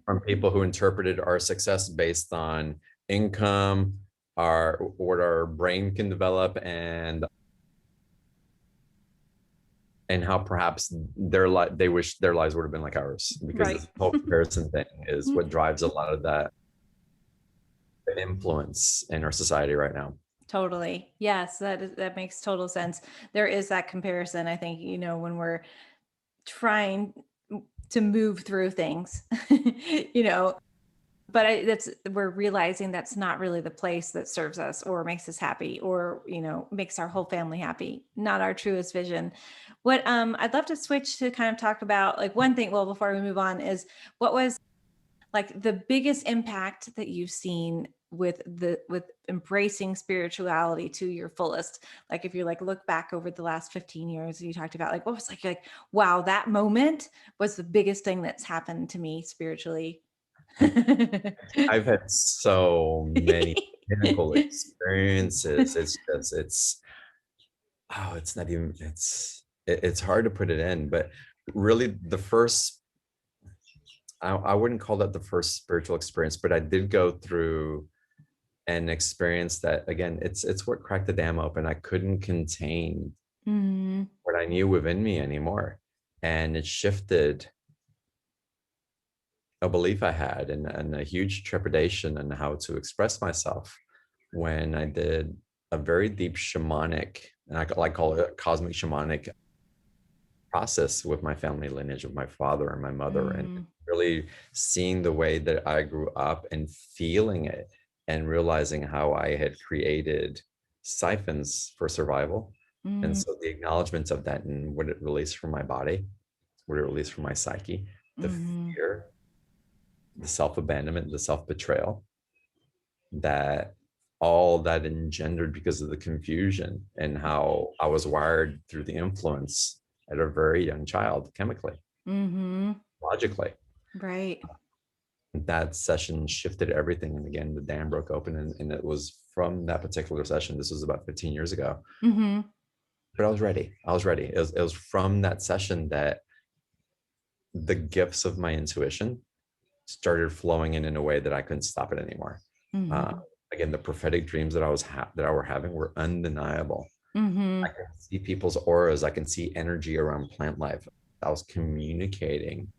from people who interpreted our success based on income, our what our brain can develop, and how perhaps their life they wish their lives would have been like ours, because Right. this whole comparison thing is what drives a lot of that influence in our society right now. Totally. Yes, that makes total sense. There is that comparison, I think, when we're trying to move through things, you know, but that's we're realizing that's not really the place that serves us or makes us happy or, makes our whole family happy, not our truest vision. What I'd love to switch to kind of talk about like one thing, well, before we move on is what was like the biggest impact that you've seen with embracing spirituality to your fullest, like if you like look back over the last 15 years you talked about like what was like wow, that moment was the biggest thing that's happened to me spiritually. I've had so many pinnacle experiences. It's not even, it's hard to put it in, but really the first, I wouldn't call that the first spiritual experience, but I did go through an experience that, again, it's what cracked the dam open. I couldn't contain Mm, what I knew within me anymore. And it shifted a belief I had, and a huge trepidation in how to express myself when I did a very deep shamanic, and I like call it a cosmic shamanic process with my family lineage of my father and my mother, and mm, really seeing the way that I grew up and feeling it and realizing how I had created siphons for survival. And mm, so the acknowledgement of that and what it released from my body, what it released from my psyche, the mm, fear, the self-abandonment, the self-betrayal, that all that engendered because of the confusion and how I was wired through the influence at a very young child, chemically, mm-hmm. logically. Right. That session shifted everything. And again, the dam broke open. And it was from that particular session. This was about 15 years ago. Mm-hmm. But I was ready. I was ready. It was from that session that the gifts of my intuition started flowing in a way that I couldn't stop it anymore. Uh, Mm-hmm. Again, the prophetic dreams that that I were having were undeniable. I Mm-hmm. can see people's auras. I can see energy around plant life. I was communicating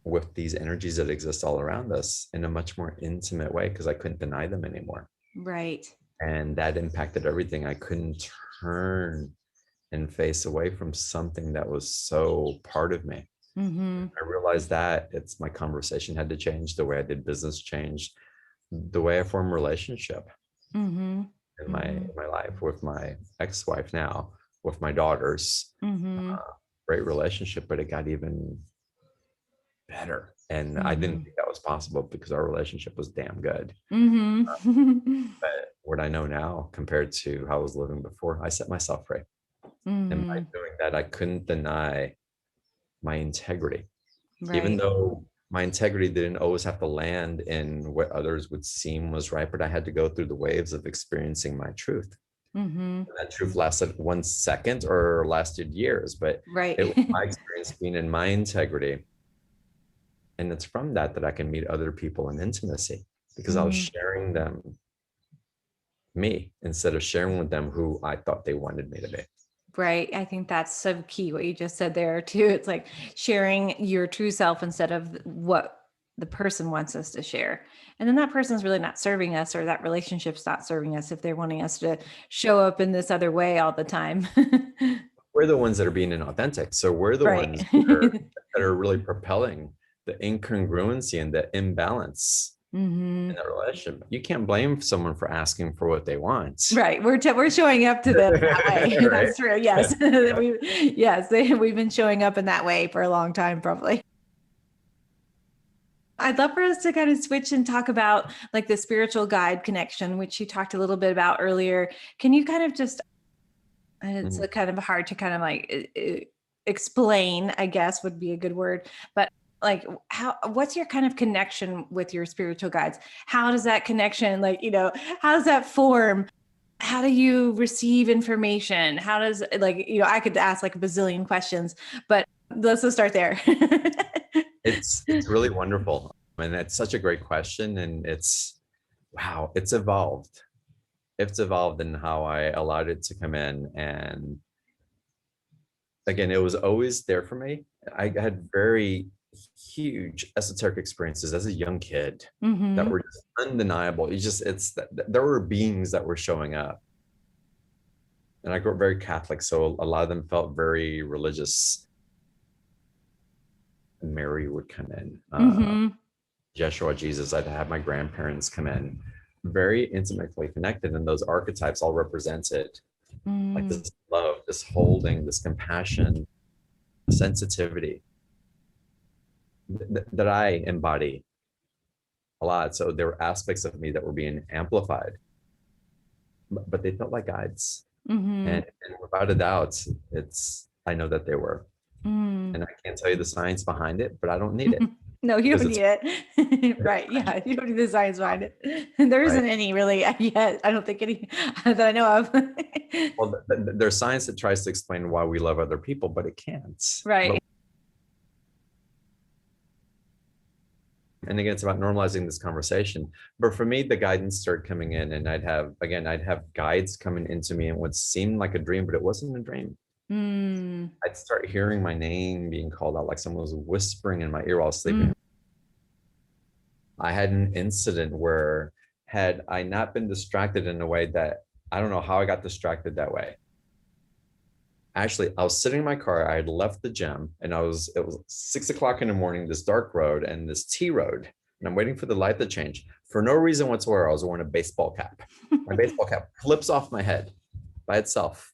with these energies that exist all around us in a much more intimate way because I couldn't deny them anymore. Right. And that impacted everything. I couldn't turn and face away from something that was so part of me. Mm-hmm. I realized that it's my conversation had to change, the way I did business changed, the way I form relationship Mm-hmm. in Mm-hmm. my life with my ex-wife now, with my daughters. Mm-hmm. Great relationship, but it got even better. And I didn't Mm-hmm. think that was possible because our relationship was damn good. Mm-hmm. But what I know now compared to how I was living before, I set myself free. And by Mm-hmm. doing that, I couldn't deny my integrity, even Right. though my integrity didn't always have to land in what others would seem was right, but I had to go through the waves of experiencing my truth. Mm-hmm. That truth lasted 1 second or lasted years, but it Right. was my experience being in my integrity And it's from that that I can meet other people in intimacy, because I was Mm, sharing them me instead of sharing with them who I thought they wanted me to be. right. I think that's so key what you just said there too. It's like sharing your true self instead of what the person wants us to share. And then that person's really not serving us, or that relationship's not serving us if they're wanting us to show up in this other way all the time. We're the ones that are being inauthentic. So we're the Right. ones that are really propelling the incongruency and the imbalance Hmm. in the relationship. You can't blame someone for asking for what they want. Right. We're showing up to them that way. Right? That's true. Yes. We've been showing up in that way for a long time, probably. I'd love for us to kind of switch and talk about like the spiritual guide connection, which you talked a little bit about earlier. Can you kind of just, and it's Mhm. kind of hard to kind of like explain, I guess would be a good word, but like what's your kind of connection with your spiritual guides? How does that connection, like, how does that form? How do you receive information? How does, like, I could ask like a bazillion questions, but let's just start there. It's really wonderful. And it's such a great question. And it's wow, it's evolved. It's evolved in how I allowed it to come in. And again, it was always there for me. I had very huge esoteric experiences as a young kid that Hmm. were just undeniable. It's that there were beings that were showing up. And I grew up very Catholic, so a lot of them felt very religious. Mary would come in, Hmm. Yeshua, Jesus. I'd have my grandparents come in, very intimately connected, and those archetypes all represented like Mm. this love, this holding, this compassion, sensitivity that I embody a lot. So there were aspects of me that were being amplified, but they felt like guides. Hmm. And without a doubt, I know that they were. Mm. And I can't tell you the science behind it, but I don't need it No, you because don't it's need it. Right. Yeah. You don't need the science behind it. There right. isn't any really yet. I don't think any that I know of. Well, there's science that tries to explain why we love other people, but it can't. But Right. and again, it's about normalizing this conversation. But for me, the guidance started coming in, and I'd have guides coming into me, and what seemed like a dream, but it wasn't a dream. Mm. I'd start hearing my name being called out, like someone was whispering in my ear while Mm. sleeping. I had an incident where, had I not been distracted in a way that I don't know how I got distracted that way. Actually, I was sitting in my car. I had left the gym, and it was 6 o'clock in the morning, this dark road and this T road. And I'm waiting for the light to change. For no reason whatsoever, I was wearing a baseball cap. My baseball cap flips off my head by itself.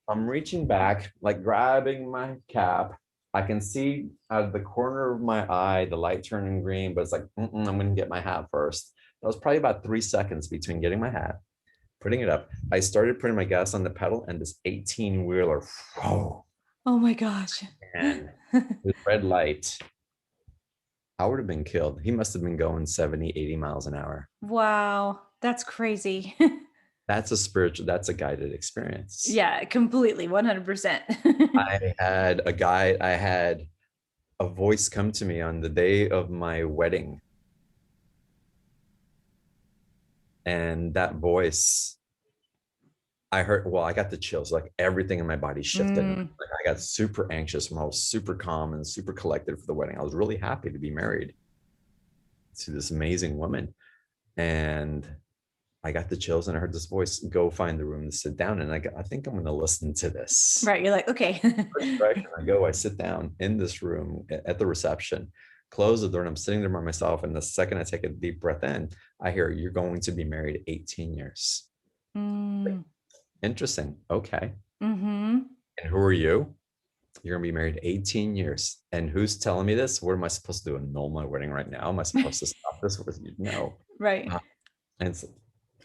I'm reaching back, like grabbing my cap. I can see out of the corner of my eye the light turning green, but it's like, I'm going to get my hat first. That was probably about 3 seconds between getting my hat, putting it up. I started putting my gas on the pedal, and this 18 wheeler, Oh my gosh. and the red light, I would have been killed. He must have been going 70, 80 miles an hour. Wow. That's crazy. That's a guided experience. Yeah, completely. 100%. I had a voice come to me on the day of my wedding. And that voice, I heard, well, I got the chills, like everything in my body shifted. Mm. Like I got super anxious when I was super calm and super collected for the wedding. I was really happy to be married to this amazing woman. And I got the chills, and I heard this voice, go find the room to sit down. And I think I'm going to listen to this. Right. You're like, okay. First direction I go, I sit down in this room at the reception, close the door, and I'm sitting there by myself. And the second I take a deep breath in, I hear, you're going to be married 18 years. Like, Mm. interesting. Okay. Hmm. And who are you? You're going to be married 18 years. And who's telling me this? What am I supposed to do? Annul my wedding right now? Am I supposed to stop this? No. Right. Uh, and,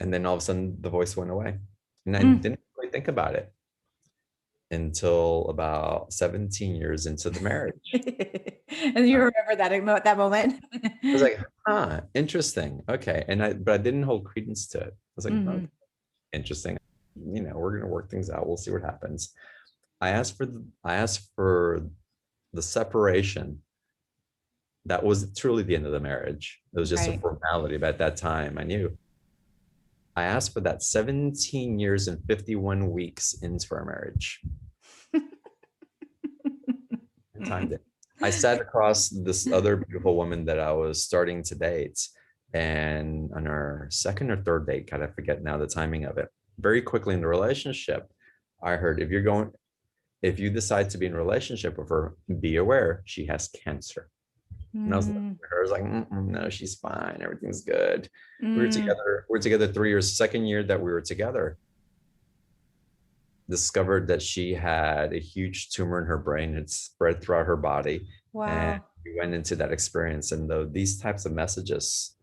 and then all of a sudden the voice went away. And I Mm. didn't really think about it until about 17 years into the marriage. And you remember that moment. I was like, interesting. Okay. But I didn't hold credence to it. I was like, Hmm. okay, interesting. We're going to work things out. We'll see what happens. I asked for the separation, that was truly the end of the marriage. It was just a Right. formality, but at that time I knew. I asked for that 17 years and 51 weeks into our marriage. And timed it. I sat across this other beautiful woman that I was starting to date. And on our second or third date, God, I forget now the timing of it. Very quickly in the relationship, I heard, if you decide to be in a relationship with her, be aware she has cancer. And I was like, Mm, no, she's fine. Everything's good. mm, We were together 3 years. Second year that we were together, discovered that she had a huge tumor in her brain. It spread throughout her body. And wow. we went into that experience. And though these types of messages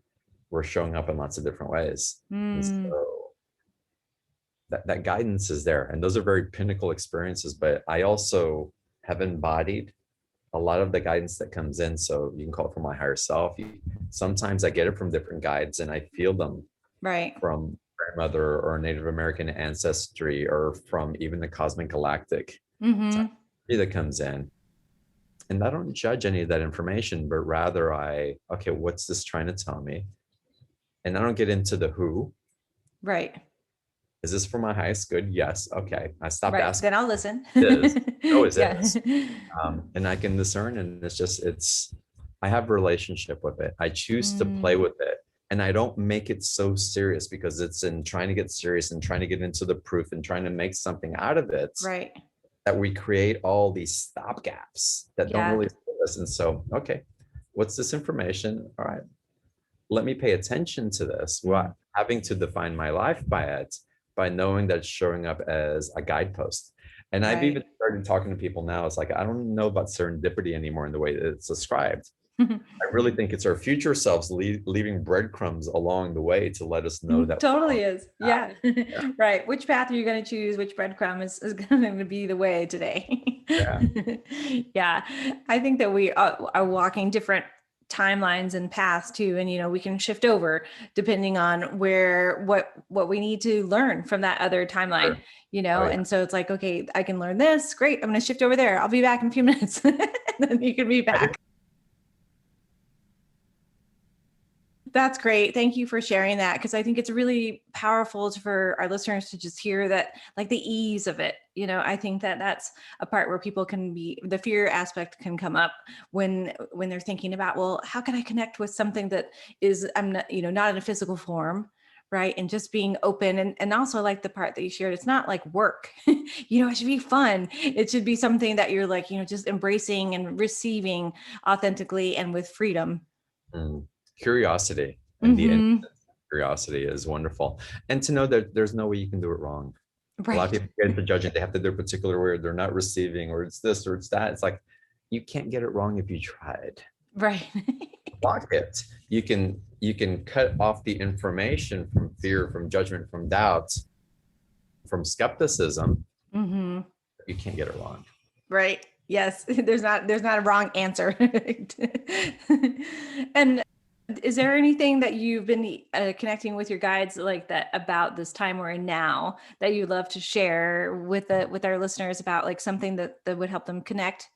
were showing up in lots of different ways. And Mm, so that guidance is there. And those are very pinnacle experiences. But I also have embodied a lot of the guidance that comes in. So you can call it from my higher self. Sometimes I get it from different guides and I feel them right. from grandmother or Native American ancestry or from even the cosmic galactic Mm-hmm. that comes in. And I don't judge any of that information, but rather okay, what's this trying to tell me? And I don't get into the who. Right. Is this for my highest good? Yes. Okay. I stopped Right. asking Then I'll listen. is. No, is Yeah. this. And I can discern, and I have a relationship with it. I choose to Mm, play with it. And I don't make it so serious because it's in trying to get serious and trying to get into the proof and trying to make something out of it right. that we create all these stopgaps that don't Yeah. really fit us. And so, okay, what's this information? All right, let me pay attention to this. Mm, What having to define my life by it, by knowing that it's showing up as a guidepost. And I've even right. started talking to people now. It's like, I don't know about serendipity anymore in the way that it's described. I really think it's our future selves leaving breadcrumbs along the way to let us know that we're on Totally is. the path. Yeah. Right. Which path are you going to choose? Which breadcrumb is going to be the way today? Yeah. Yeah. I think that we are walking different timelines and paths too. And, we can shift over depending on what we need to learn from that other timeline, Sure. Oh yeah. and so it's like, okay, I can learn this. Great. I'm going to shift over there. I'll be back in a few minutes. And then you can be back. That's great. Thank you for sharing that, because I think it's really powerful for our listeners to just hear that, like the ease of it. I think that that's a part where people the fear aspect can come up when they're thinking about, well, how can I connect with something that is, I'm not, not in a physical form, right? And just being open. And also, like the part that you shared, it's not like work. It should be fun. It should be something that you're like, just embracing and receiving authentically and with freedom. Mm. Curiosity and the Mm-hmm. innocence of curiosity is wonderful. And to know that there's no way you can do it wrong. A lot of Right. people get into judging, they have to do a particular way, or they're not receiving, or it's this or it's that. It's like, you can't get it wrong if you tried. Right. Block it. You can cut off the information from fear, from judgment, from doubts, from skepticism. Mm-hmm. You can't get it wrong. Right. Yes. There's not a wrong answer. And is there anything that you've been connecting with your guides like that about this time we're in now that you'd love to share with our listeners about, like something that would help them connect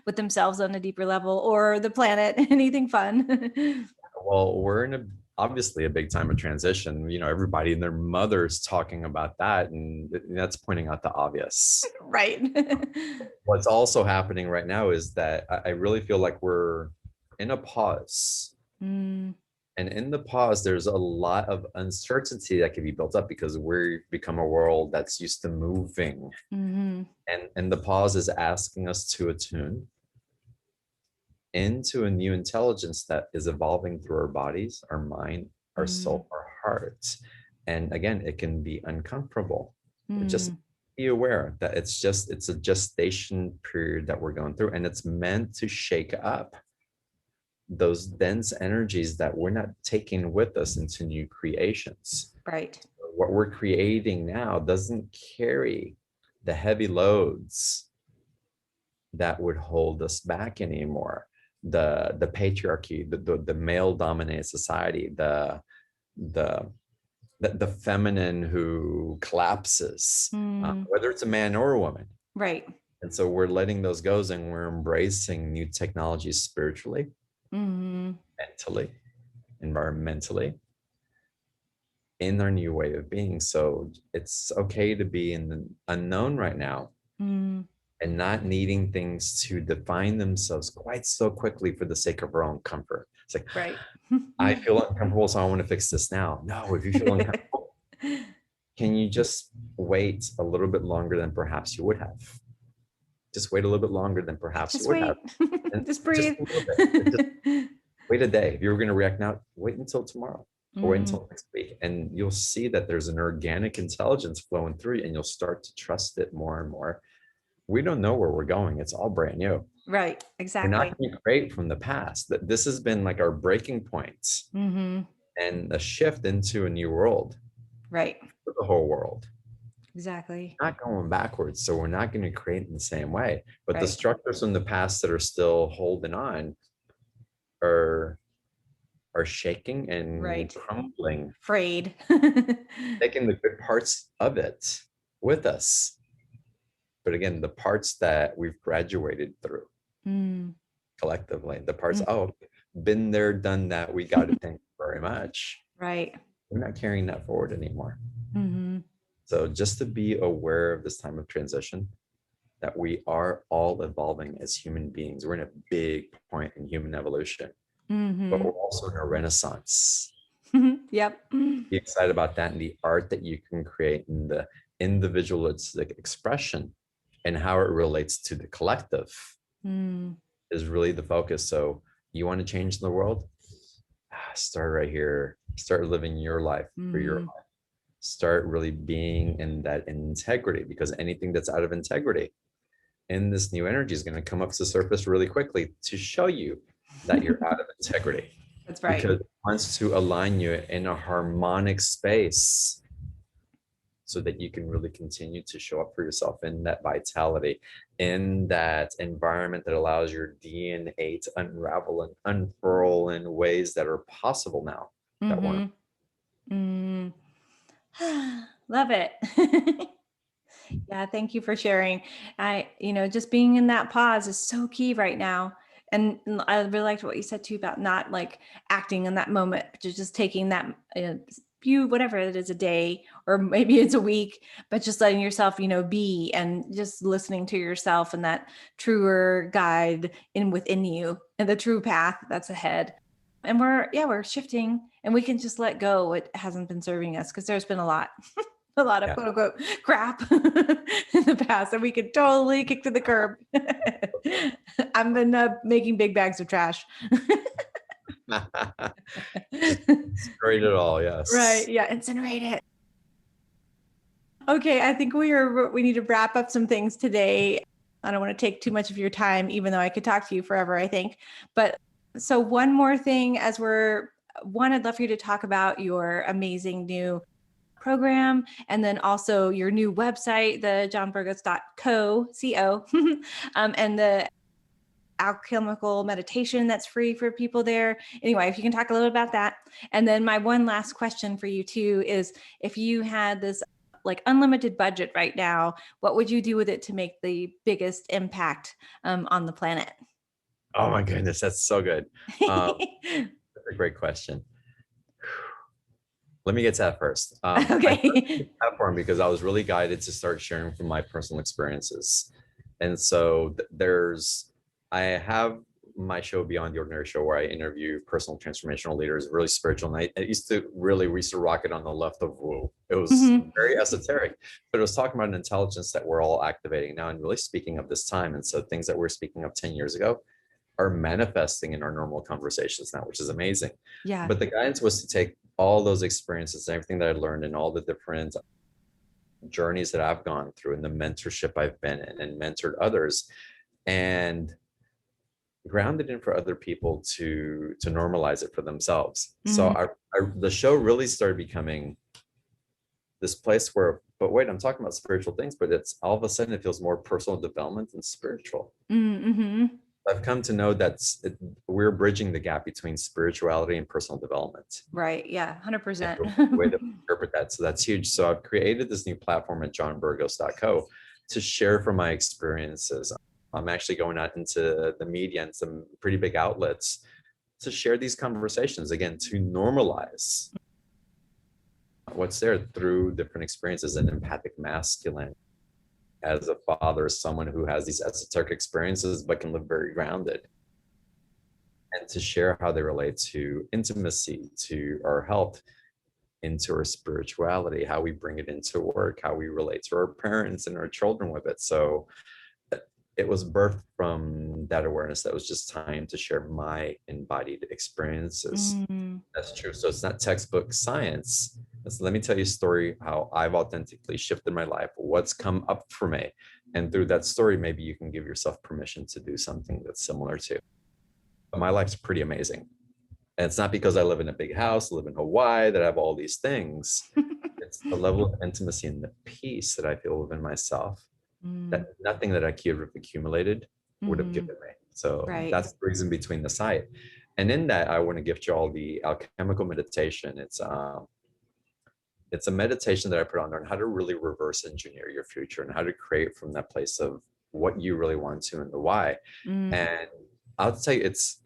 with themselves on a deeper level, or the planet? Anything fun? Well, we're in obviously a big time of transition. Everybody and their mothers talking about that, and that's pointing out the obvious. Right. What's also happening right now is that I really feel like we're in a pause. Mm, And in the pause, there's a lot of uncertainty that can be built up because we've become a world that's used to moving. mm-hmm. And the pause is asking us to attune into a new intelligence that is evolving through our bodies, our mind, our Mm, soul, our hearts. And again, it can be uncomfortable. Just mm, be aware that it's a gestation period that we're going through, and it's meant to shake up those dense energies that we're not taking with us into new creations. right. What we're creating now doesn't carry the heavy loads that would hold us back anymore. The patriarchy, the male dominated society, the the feminine who collapses, Mm, whether it's a man or a woman. right. And so we're letting those go and we're embracing new technologies spiritually, mentally, environmentally, in our new way of being. So it's okay to be in the unknown right now Mm. and not needing things to define themselves quite so quickly for the sake of our own comfort. It's like, Right. I feel uncomfortable, so I want to fix this now. No, if you feel uncomfortable, can you just wait a little bit longer than perhaps you would have? Just wait a little bit longer than perhaps you Just would have. wait. And Just just breathe. a little bit. Just wait a day. If you were going to react now, wait until tomorrow or wait Mm. until next week. And you'll see that there's an organic intelligence flowing through and you'll start to trust it more and more. We don't know where we're going. It's all brand new. Right. We're not Exactly. going to create from the past. That this has been like our breaking points Mm-hmm. and a shift into a new world Right. for the whole world. Exactly. Not going backwards. So we're not going to create in the same way. But the Right. structures from the past that are still holding on are shaking and Right. crumbling, Frayed. taking the good parts of it with us. But again, the parts that we've graduated through Mm. collectively, the parts, Mm. oh, been there, done that, we got it, thank you very much. Right. We're not carrying that forward anymore. Mm-hmm. So just to be aware of this time of transition, that we are all evolving as human beings. We're in a big point in human evolution, but Mm-hmm. we're also in a renaissance. Yep. Be excited about that and the art that you can create in the individualistic expression and how it relates to the collective Mm. is really the focus. So you want to change the world? Start right here. Start living your life for your Mm. life. Start really being in that integrity, because anything that's out of integrity in this new energy is going to come up to the surface really quickly to show you that you're out of integrity, That's right. because it wants to align you in a harmonic space so that you can really continue to show up for yourself in that vitality, in that environment that allows your DNA to unravel and unfurl in ways that are possible now that weren't. Mm-hmm. Mm. Love it. Yeah, thank you for sharing. Just being in that pause is so key right now. And I really liked what you said too about not like acting in that moment, but just taking that few, whatever it is, a day, or maybe it's a week, but just letting yourself, be, and just listening to yourself and that truer guide in within you and the true path that's ahead. And we're shifting, and we can just let go what hasn't been serving us, because there's been a lot of Yeah. quote unquote crap in the past that we could totally kick to the curb. I've been making big bags of trash. Just destroyed it all. Right. Yes. Yeah. Incinerate it. Okay. I think we need to wrap up some things today. I don't want to take too much of your time, even though I could talk to you forever, I think. But so one more thing, I'd love for you to talk about your amazing new program, and then also your new website, the johnburgos.co, and the alchemical meditation that's free for people there. Anyway, if you can talk a little about that. And then my one last question for you too is, if you had this like unlimited budget right now, what would you do with it to make the biggest impact on the planet? Oh my goodness, that's so good. That's a great question. Let me get to that first. I started Okay. this platform because I was really guided to start sharing from my personal experiences. And so I have my show Beyond the Ordinary Show, where I interview personal transformational leaders, really spiritual. And I used to rock it on the left of woo. It was Mhm. very esoteric, but it was talking about an intelligence that we're all activating now and really speaking of this time. And so things that we're speaking of 10 years ago are manifesting in our normal conversations now, which is amazing. Yeah. But the guidance was to take all those experiences and everything that I learned and all the different journeys that I've gone through and the mentorship I've been in and mentored others, and grounded in for other people to normalize it for themselves. So Mhm. the show really started becoming this place where, but wait, I'm talking about spiritual things, but it's all of a sudden it feels more personal development than spiritual. Mm-hmm. I've come to know that we're bridging the gap between spirituality and personal development. Right. Yeah. And 100%. the way that we interpret that. So that's huge. So I've created this new platform at johnburgos.co to share from my experiences. I'm actually going out into the media and some pretty big outlets to share these conversations, again, to normalize what's there through different experiences. An empathic masculine, as a father, someone who has these esoteric experiences but can live very grounded, and to share how they relate to intimacy, to our health, into our spirituality, how we bring it into work, how we relate to our parents and our children with it. So it was birthed from that awareness that was just time to share my embodied experiences. Mm. That's true. So it's not textbook science. Let me tell you a story how I've authentically shifted my life, what's come up for me. And through that story, maybe you can give yourself permission to do something that's similar to. But my life's pretty amazing. And it's not because I live in a big house, live in Hawaii, that I have all these things. It's the level of intimacy and the peace that I feel within myself Mm. that nothing that I could have accumulated would have given me. So Right. that's the reason between the site. And in that, I want to gift you all the alchemical meditation. It's a meditation that I put on there on how to really reverse engineer your future and how to create from that place of what you really want to and the why. Mm. And I'll tell you, it's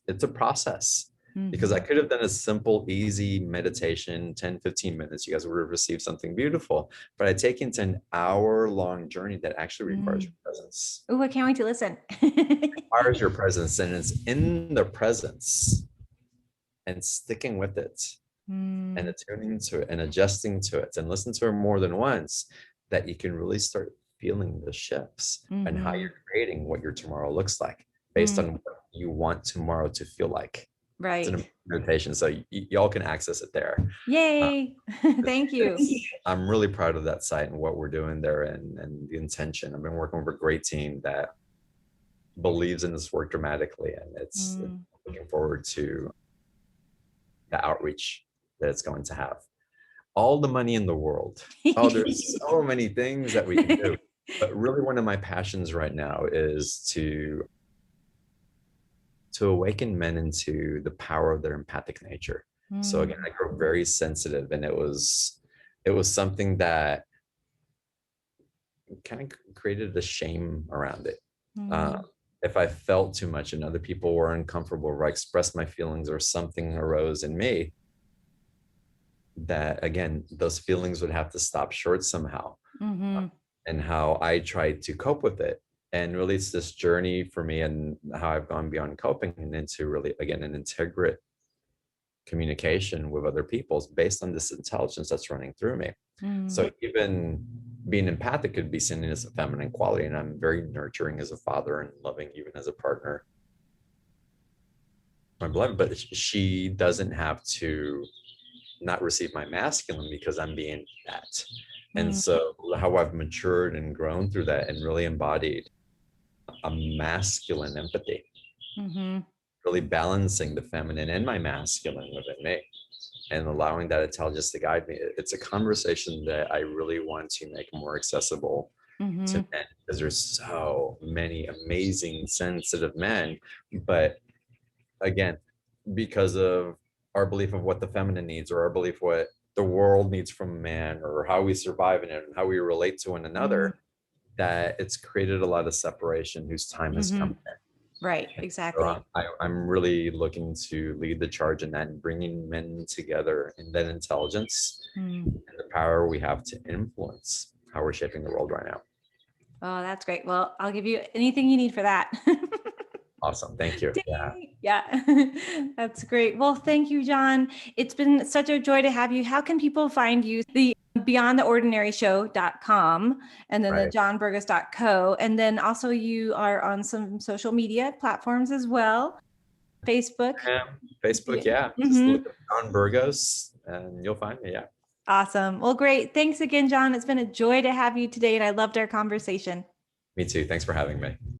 a process, because I Mhm. could have done a simple, easy meditation, 10, 15 minutes. You guys would have received something beautiful. But I take into an hour-long journey that actually requires your Mm. presence. Oh, I can't wait to listen. Requires your presence, and it's in the presence and sticking with it and Mm. attuning to it and adjusting to it and listen to it more than once, that you can really start feeling the shifts and how Mhm. you're creating what your tomorrow looks like based Mm. on what you want tomorrow to feel like. It's Right. an meditation, so y'all can access it there. Uh, Yay. Thank you. I'm really proud of that site and what we're doing there, and the intention. I've been working with a great team that believes in this work dramatically, and it's Mm. looking forward to the outreach that it's going to have. All the money in the world. Oh, there's so many things that we can do. But really one of my passions right now is to awaken men into the power of their empathic nature. So again, Mm. I grew up very sensitive, and it was something that kind of created a shame around it. Uh, Mm. if I felt too much and other people were uncomfortable, or I expressed my feelings, or something arose in me, that again, those feelings would have to stop short somehow. Mhm. And how I tried to cope with it. And really, it's this journey for me, and how I've gone beyond coping and into really, again, an integrate communication with other people's based on this intelligence that's running through me. Mm. So even being empathic could be seen as a feminine quality, and I'm very nurturing as a father and loving even as a partner, my beloved, but she doesn't have to not receive my masculine because I'm being that. And Mm. so how I've matured and grown through that and really embodied a masculine empathy, Mhm. really balancing the feminine and my masculine within me, and allowing that intelligence to guide me. It's a conversation that I really want to make more accessible to Mhm. men, because there's so many amazing, sensitive men. But again, because of our belief of what the feminine needs, or our belief what the world needs from man, or how we survive in it and how we relate to one Mm. another, that it's created a lot of separation whose time has come. Mhm. Right, So exactly. I'm really looking to lead the charge in that, and bringing men together in that intelligence Mm. and the power we have to influence how we're shaping the world right now. Oh, that's great. Well, I'll give you anything you need for that. Awesome. Thank you. Yeah. Ding. Yeah, that's great. Well, thank you, John. It's been such a joy to have you. How can people find you? The beyondtheordinaryshow.com and then the Right. johnburgos.co. And then also you are on some social media platforms as well. Facebook. Facebook. Yeah. Yeah. Just Mhm. look up John Burgos and you'll find me. Yeah. Awesome. Well, great. Thanks again, John. It's been a joy to have you today, and I loved our conversation. Me too. Thanks for having me.